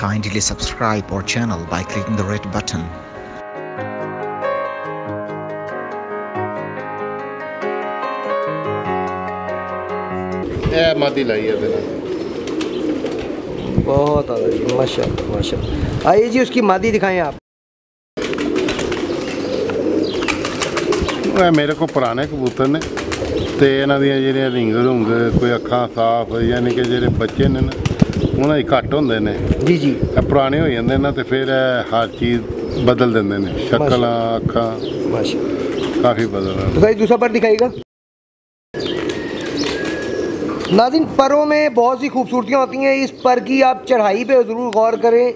Kindly subscribe our channel by clicking the red button. ये मादी लाई है बिना बहुत आला जी, माशाल्लाह माशाल्लाह। आइए जी उसकी मादी दिखाएं आप। मेरे को पुराने कबूतर ने ते इन्हां दियां जेहड़ियां रिंग रुंग कोई अखां साफ यानी कि जेहड़े बच्चे ने ना उन्हां दी घट होंदे ने जी जी, पुराने हो जाते ना तो फिर हर चीज़ बदल देंगे ने शक्ल अखां माशाल्लाह काफ़ी बदल। तो भाई दूसरा पर दिखाइएगा। नाज़रीन परों में बहुत सी खूबसूरतियाँ होती हैं, इस पर की आप चढ़ाई पे ज़रूर गौर करें।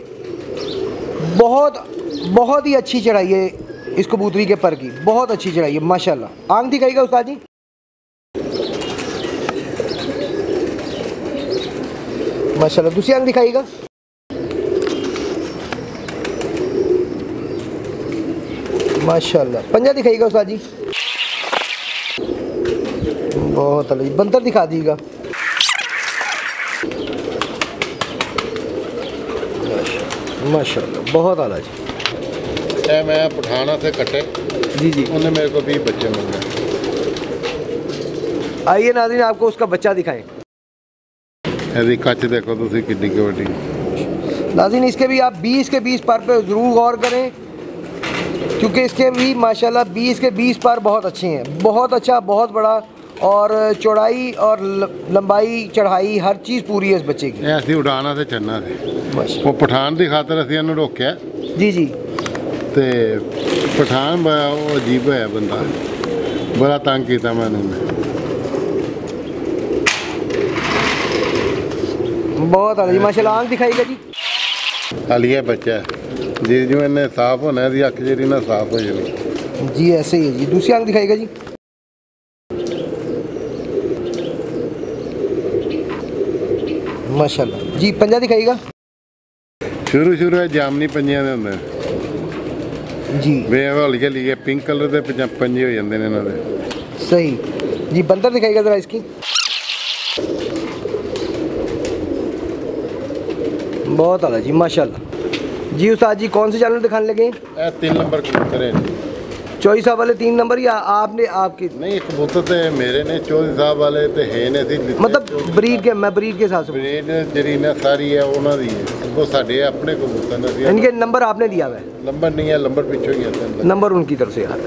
बहुत ही अच्छी चढ़ाई है इस कबूतरी के पर की, बहुत अच्छी चढ़ाई है माशाल्लाह। आंख दिखाइएगा उस्ताद जी। माशाल्लाह दूसरी आंख दिखाइएगा। माशाल्लाह पंजा दिखाइएगा उस्ताद जी। बहुत अलग बंतर दिखा दीजिएगा। माशाल्लाह बहुत आला जी। मैं पठाना से कटे जी जी, उन्हें मेरे को 20 बच्चे मिल गए। आइए नाज़रीन आपको उसका बच्चा दिखाएं। यदि कच देखो तुम किड्डी की वड्डी। नाज़रीन इसके भी आप 20 के 20 पर पे ज़रूर गौर करें, क्योंकि इसके भी माशाल्लाह 20 के 20 पर बहुत अच्छे हैं, बहुत अच्छा, बहुत बड़ा, और चौड़ाई और लंबाई चढ़ाई हर चीज़ पूरी है इस बच्चे की। ऐसी उड़ाना से चढ़ना थे वो पठान की खातर असीं इन्हूं रोकिया जी जी, ते पठान बड़ा वो अजीब है बंदा, बड़ा तंग किया मैंने। बहुत आला जी माशाल्लाह। आंख दिखाइएगा जी। खाली है बच्चा जी जो इन्हें साफ होना है अख जी ना साफ हो जानी जी, ऐसे ही है जी। दूसरी आंख दिखाइएगा जी। माशाल्लाह जी। पंजा दिखाइएगा। शुरू जामनी पंजियां दे होंदे जी, वे हौली हौली पिंक कलर के पंजे हो जाते हैं इन्हां दे। सही जी। बंदर दिखाइएगा ज़रा इसकी। बहुत आला जी माशाल्लाह जी। उस्ताद जी कौन से चैनल दिखाने लगे? 3 नंबर कबूतर है चौधरी साहब वाले 3 नंबर, या आपने आपके? नहीं कबूतर तो मेरे ने चौधरी साहब वाले तो है ने सी मतलब ब्रीड के, मैं ब्रीड के हिसाब से ब्रीड जी ना सारी है उन्होंने दी है वो साढ़े अपने कबूतर ने। इनके नंबर आपने दिया हुआ है? नंबर नहीं है, नंबर पीछे ही आता है, नंबर उनकी तरफ से यार।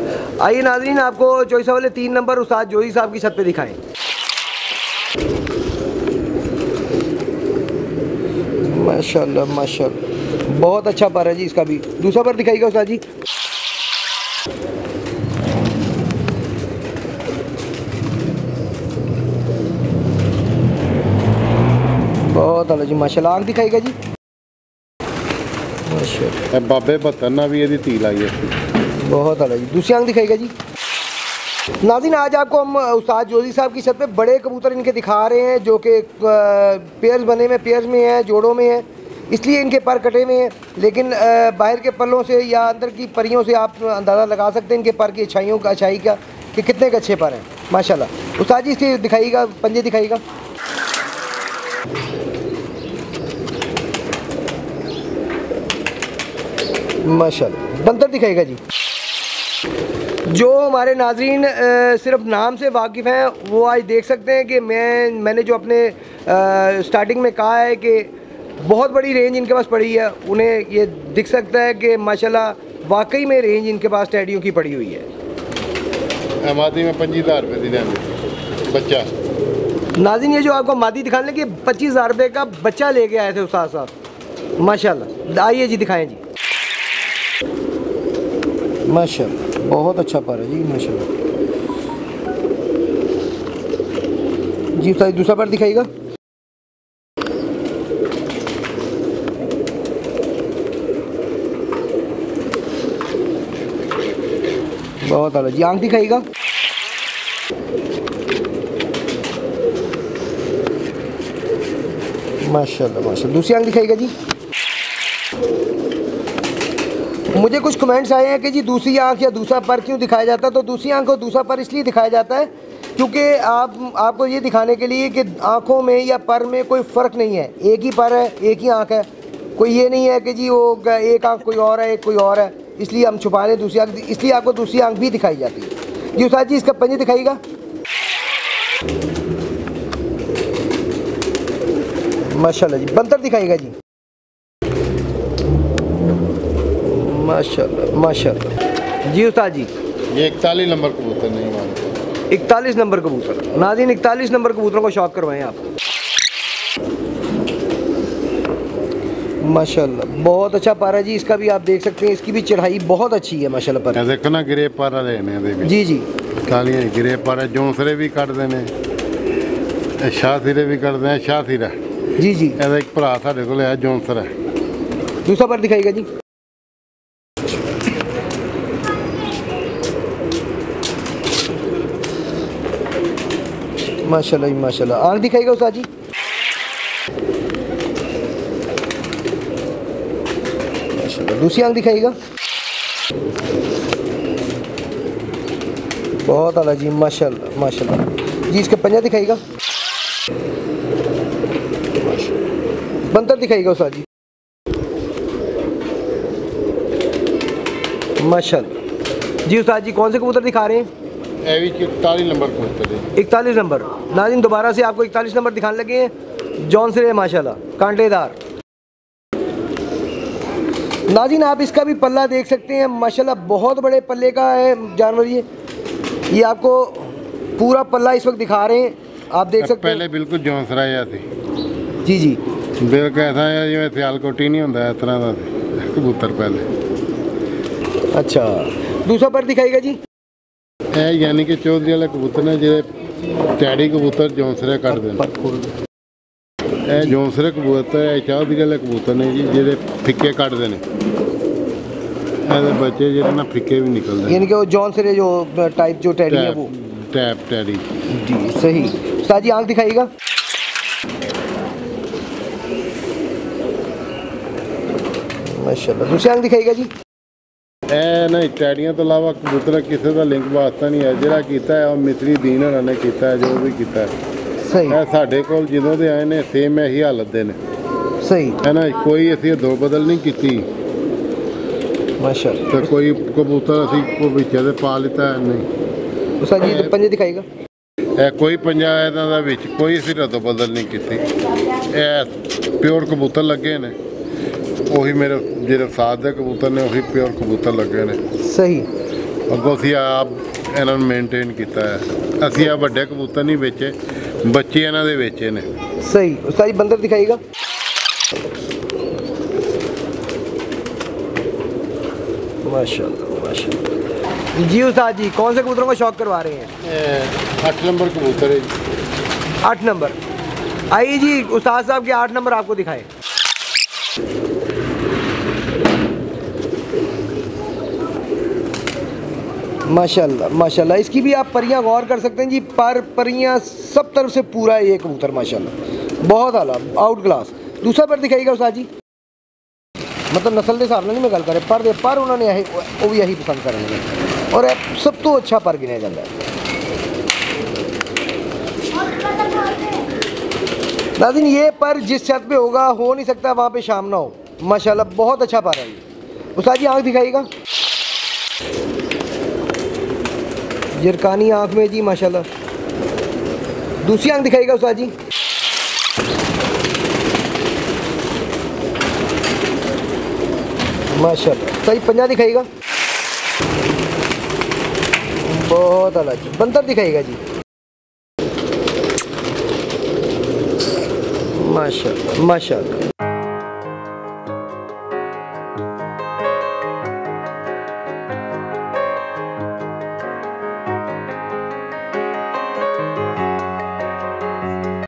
आइए नाज़रीन आपको चौधरी साहब वाले 3 नंबर उस्ताद जोधी साहब की छत पे दिखाएं। माशाल्लाह माशाल्लाह बहुत अच्छा पर है जी इसका भी। दूसरा पर दिखाइएगा उस्ताद जी। बहुत आला जी माशाल्लाह। आंख दिखाइएगा जी। माशाल्लाह बाबे बत्तना भी यदि धी लाई है। बहुत आला जी। दूसरी आंख दिखाइएगा जी। नाज़रीन आज आपको हम उस्ताद जोधी साहब की छत पे बड़े कबूतर इनके दिखा रहे हैं, जो कि पेयर्स बने हुए, पेयर्स में हैं, जोड़ों में हैं, इसलिए इनके पर कटे हुए हैं। लेकिन बाहर के पल्लों से या अंदर की परियों से आप अंदाज़ा लगा सकते हैं इनके पर की अच्छाई का कि कितने के अच्छे पर हैं माशाल्लाह। उस्ताद जी इसके दिखाइएगा, पंजे दिखाइएगा। माशाल्लाह बंतर दिखाइएगा जी। जो हमारे नाज़रीन सिर्फ नाम से वाकिफ़ हैं वो आज देख सकते हैं कि मैंने जो अपने स्टार्टिंग में कहा है कि बहुत बड़ी रेंज इनके पास पड़ी है, उन्हें ये दिख सकता है कि माशाल्लाह वाकई में रेंज इनके पास टैडियों की पड़ी हुई है। मादी में 25,000 रुपये दी लेंगे बच्चा। नाज़रीन ये जो आपको मादी दिखाने लगे 25,000 रुपये का बच्चा लेके आए थे उस्ताद साहब माशाल्लाह। आइए जी दिखाएँ जी। माशाल्लाह बहुत अच्छा पर है जी माशाल्लाह जी। उस्ताद दूसरा पर दिखाइएगा। बहुत आला जी। आंख दिखाइएगा। माशाल्लाह माशाल्लाह। दूसरी आंख दिखाइएगा जी। मुझे कुछ कमेंट्स आए हैं कि जी दूसरी आंख या दूसरा पर क्यों दिखाया जाता है। तो दूसरी आंख और दूसरा पर इसलिए दिखाया जाता है क्योंकि आपको ये दिखाने के लिए कि आँखों में या पर में कोई फ़र्क नहीं है, एक ही पर है, एक ही आँख है। कोई ये नहीं है कि जी वो एक आंख कोई और है एक कोई और है, इसलिए हम छुपा रहे हैं दूसरी आंख, इसलिए आपको दूसरी आंख भी दिखाई जाती है। जी उस्ताद जी इसका पंजे दिखाइएगा। माशाल्लाह जी। बंतर दिखाइएगा जी। माशाल्लाह माशाल्लाह जी उस्ताद जी। ये 41 नंबर कबूतर नहीं मानते। 41 नंबर कबूतर। नाज़रीन 41 नंबर कबूतरों को शौक करवाएं आप। माशाल्लाह बहुत अच्छा पारा जी, इसका भी आप देख सकते हैं, इसकी भी चढ़ाई बहुत अच्छी है माशाल्लाह पर। देखो ना गिरे पारा लेने जी जी कालियां गिरे पारा जौंसरे भी कटते हैं, शाह सिरे भी कटते हैं, शाह सिरा जी जी। एक भरा साढ़े को है जौंसरा। दूसरा पर दिखाइएगा जी। माशाल्लाह जी माशाल्लाह। आंख दिखाइएगा उस्ताद जी। माशाल्लाह। दूसरी आंख दिखाइएगा। बहुत आला जी माशाल्लाह माशाल्लाह जी। इसका पंजा दिखाइएगा। बंतर दिखाइएगा उस्ताद जी। माशाल्लाह जी। उस्ताद जी कौन से कबूतर दिखा रहे हैं? 41 नंबर कबूतर है। 41 नंबर। नाज़रीन दोबारा से आपको 41 नंबर दिखाने लगे हैं, जॉन से माशाल्लाह कांटेदार। नाज़रीन आप इसका भी पल्ला देख सकते हैं माशाल्लाह, बहुत बड़े पल्ले का है जानवर ये आपको पूरा पल्ला इस वक्त दिखा रहे हैं, आप देख सकते हैं। पहले बिल्कुल जौंसरा या थी जी जी। बिल्कुल ऐसा है जिवें सियालकोटी नहीं होंदा इस तरह का कबूतर पहले। अच्छा दूसरा पर दिखाइएगा जी। यानी कि चौधरी वाले कबूतर ने जो टैडी कबूतर जौंसरे कटते हैं, जौंसरे कबूतर चौधरी वाले कबूतर ने जी जो फिक्के कटते हैं, बच्चे जो ना फिक्के भी निकलते हैं, यानी कि वो जॉन से जो टाइप जो टैडी है वो टैप टैडी जी सही। उस्ताद जी आंख दिखाइएगा। माशाल्लाह। दूसरी आंख दिखाइएगा जी। नहीं टैडियों तो अलावा कबूतर किसी का लिंक वास्ता नहीं है, जो किया है मिस्त्री दीन होना ने किया है, जो भी किया है सही। साढ़े को ਜਦੋਂ ਦੇ आए ने सेम यही हालत दे ने सही है ना, कोई असी दो बदल नहीं की माशाल्लाह। तो कोई कबूतर असी को विच दे पा लिता है नहीं। उस्ताद जी पंजे दिखाइएगा। कोई पंजा इन्हां दा विच कोई असी रद्दो बदल नहीं की, प्योर कबूतर लगे ने, ਉਹੀ ਮੇਰੇ ਜਿਹੜੇ ਸਾਥ ਦੇ ਕਬੂਤਰ ਨੇ ਉਹੀ ਪਿਓਰ ਕਬੂਤਰ ਲੱਗੇ ਨੇ। ਸਹੀ। ਅੱਗੋਂ ਅਸੀਂ ਆਪ ਇਹਨਾਂ ਨੂੰ ਮੇਨਟੇਨ ਕੀਤਾ ਹੈ, ਅਸੀਂ ਆ ਵੱਡੇ ਕਬੂਤਰ ਨਹੀਂ ਵੇਚੇ, ਬੱਚੇ ਇਹਨਾਂ ਦੇ ਵੇਚੇ ਨੇ। सही। उस्ताद जी बंदर दिखाइएगा। माशाल्लाह माशाल्लाह जी। उस्ताद जी कौन से कबूतरों का शौक करवा रहे हैं? 8 नंबर कबूतर है जी। 8 नंबर। आइए जी उस्ताद साहब के 8 नंबर आपको दिखाएं। माशाल्लाह माशाल्लाह। इसकी भी आप परियां गौर कर सकते हैं जी, परियां सब तरफ से पूरा है ये कबूतर माशाल्लाह, बहुत आला आउट क्लास। दूसरा पर दिखाइएगा उस्ताद जी। मतलब नस्ल के हिसाब नाल नहीं मैं गल कर पर उन्होंने वो भी यही पसंद करेंगे और सब तो अच्छा पर गिना जाता है। नाज़रीन ये पर जिस छत पे होगा हो नहीं सकता वहाँ पे शाम ना हो, माशाल्लाह बहुत अच्छा पर है ये। उस्ताद जी आँख दिखाइएगा। जरकानी आँख में जी माशाल्लाह। दूसरी आँख दिखाइएगा उस्ताद जी। माशाल्लाह। सही पंजा दिखाइएगा। बहुत आला जी। बंतर दिखाइएगा जी। माशाल्लाह माशाल्लाह।